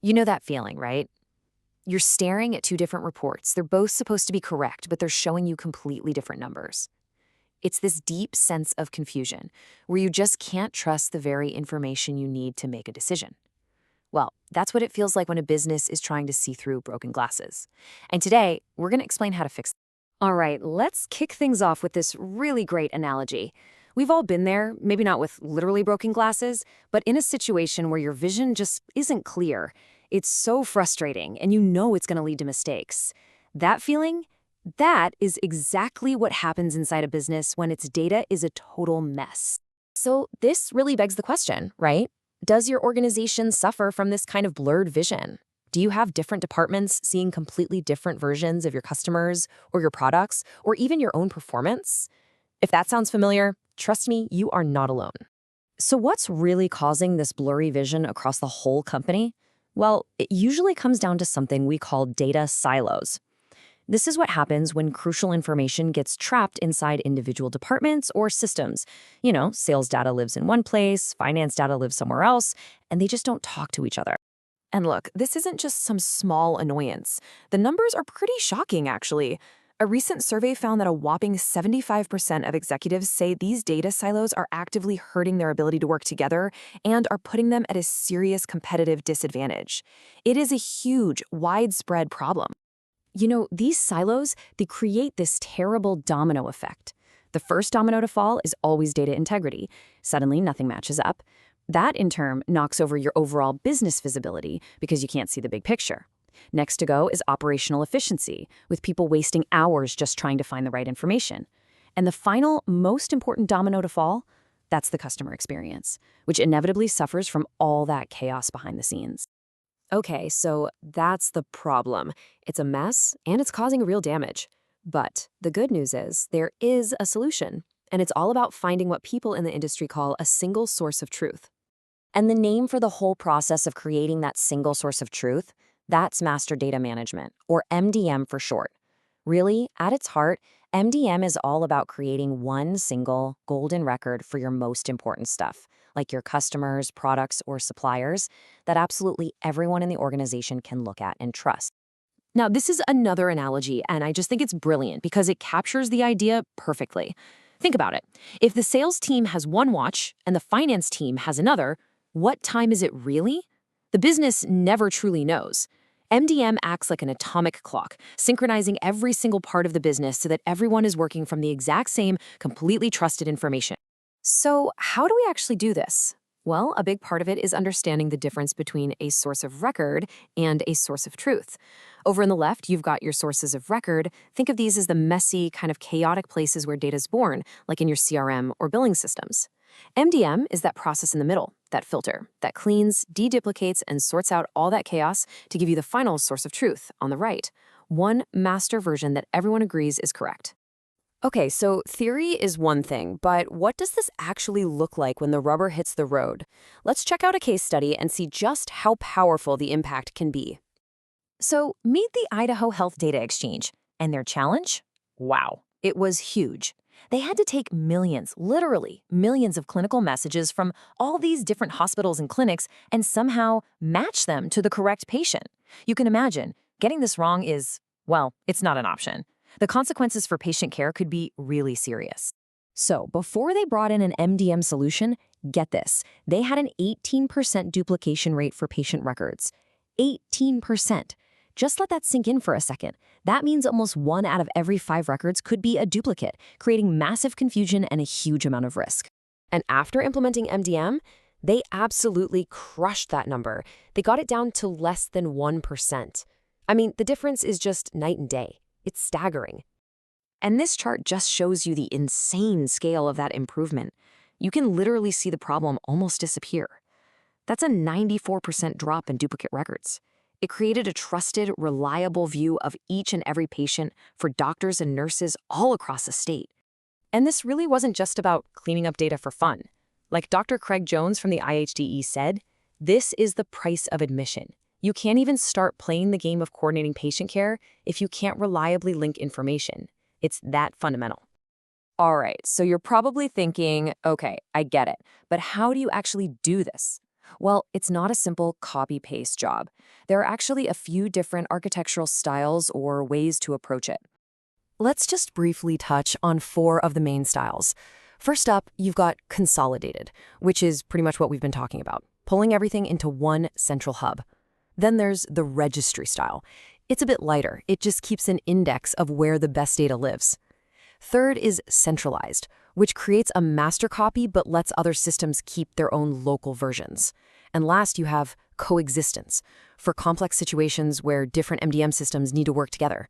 You know that feeling, right? You're staring at two different reports. They're both supposed to be correct, but they're showing you completely different numbers. It's this deep sense of confusion where you just can't trust the very information you need to make a decision. Well, that's what it feels like when a business is trying to see through broken glasses. And today, we're going to explain how to fix it. All right, let's kick things off with this really great analogy. We've all been there, maybe not with literally broken glasses, but in a situation where your vision just isn't clear. It's so frustrating, and you know it's going to lead to mistakes. That feeling? That is exactly what happens inside a business when its data is a total mess. So this really begs the question, right? Does your organization suffer from this kind of blurred vision? Do you have different departments seeing completely different versions of your customers or your products or even your own performance? If that sounds familiar, trust me, you are not alone. So what's really causing this blurry vision across the whole company? Well, it usually comes down to something we call data silos. This is what happens when crucial information gets trapped inside individual departments or systems. Sales data lives in one place, finance data lives somewhere else, and they just don't talk to each other. And look, this isn't just some small annoyance. The numbers are pretty shocking, actually. A recent survey found that a whopping 75% of executives say these data silos are actively hurting their ability to work together and are putting them at a serious competitive disadvantage. It is a huge, widespread problem. These silos, they create this terrible domino effect. The first domino to fall is always data integrity. Suddenly, nothing matches up. That, in turn, knocks over your overall business visibility because you can't see the big picture. Next to go is operational efficiency, with people wasting hours just trying to find the right information. And the final, most important domino to fall, that's the customer experience, which inevitably suffers from all that chaos behind the scenes. Okay, so that's the problem. It's a mess, and it's causing real damage. But the good news is there is a solution, and it's all about finding what people in the industry call a single source of truth. And the name for the whole process of creating that single source of truth, that's Master Data Management, or MDM for short. Really, at its heart, MDM is all about creating one single golden record for your most important stuff, like your customers, products, or suppliers, that absolutely everyone in the organization can look at and trust. Now, this is another analogy, and I just think it's brilliant because it captures the idea perfectly. Think about it. If the sales team has one watch and the finance team has another, what time is it really? The business never truly knows. MDM acts like an atomic clock, synchronizing every single part of the business so that everyone is working from the exact same, completely trusted information. So, how do we actually do this? Well, a big part of it is understanding the difference between a source of record and a source of truth. Over on the left, you've got your sources of record. Think of these as the messy, kind of chaotic places where data is born, like in your CRM or billing systems. MDM is that process in the middle, that filter, that cleans, deduplicates, and sorts out all that chaos to give you the final source of truth on the right, one master version that everyone agrees is correct. Okay, so theory is one thing, but what does this actually look like when the rubber hits the road? Let's check out a case study and see just how powerful the impact can be. So, meet the Idaho Health Data Exchange, and their challenge? Wow, it was huge. They had to take millions, literally millions of clinical messages from all these different hospitals and clinics and somehow match them to the correct patient. You can imagine, getting this wrong is, well, it's not an option. The consequences for patient care could be really serious. So, before they brought in an MDM solution, get this, they had an 18% duplication rate for patient records. 18%. Just let that sink in for a second. That means almost 1 out of every 5 records could be a duplicate, creating massive confusion and a huge amount of risk. And after implementing MDM, they absolutely crushed that number. They got it down to less than 1%. I mean, the difference is just night and day. It's staggering. And this chart just shows you the insane scale of that improvement. You can literally see the problem almost disappear. That's a 94% drop in duplicate records. It created a trusted, reliable view of each and every patient for doctors and nurses all across the state. And this really wasn't just about cleaning up data for fun. Like Dr. Craig Jones from the IHDE said, this is the price of admission. You can't even start playing the game of coordinating patient care if you can't reliably link information. It's that fundamental. All right, so you're probably thinking, okay, I get it, but how do you actually do this? Well, it's not a simple copy-paste job. There are actually a few different architectural styles or ways to approach it. Let's just briefly touch on four of the main styles. First up, you've got consolidated, which is pretty much what we've been talking about, pulling everything into one central hub. Then there's the registry style. It's a bit lighter. It just keeps an index of where the best data lives. Third is centralized, which creates a master copy but lets other systems keep their own local versions. And last, you have coexistence, for complex situations where different MDM systems need to work together.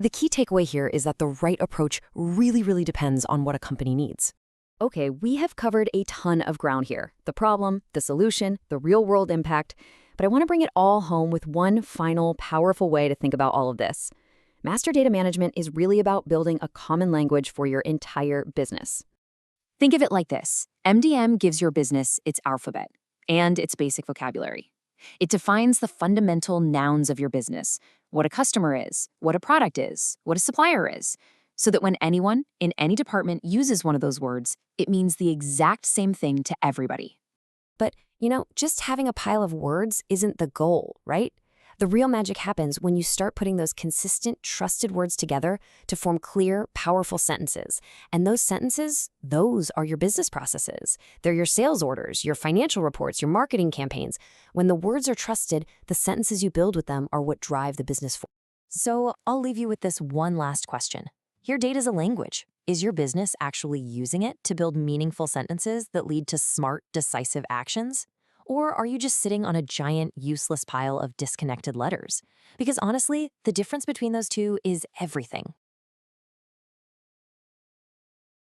The key takeaway here is that the right approach really depends on what a company needs. Okay, we have covered a ton of ground here. The problem, the solution, the real-world impact. But I want to bring it all home with one final powerful way to think about all of this. Master data management is really about building a common language for your entire business. Think of it like this. MDM gives your business its alphabet and its basic vocabulary. It defines the fundamental nouns of your business, what a customer is, what a product is, what a supplier is, so that when anyone in any department uses one of those words, it means the exact same thing to everybody. But, just having a pile of words isn't the goal, right? The real magic happens when you start putting those consistent, trusted words together to form clear, powerful sentences. And those sentences, those are your business processes. They're your sales orders, your financial reports, your marketing campaigns. When the words are trusted, the sentences you build with them are what drive the business forward. So I'll leave you with this one last question. Your data's a language. Is your business actually using it to build meaningful sentences that lead to smart, decisive actions? Or are you just sitting on a giant, useless pile of disconnected letters? Because honestly, the difference between those two is everything.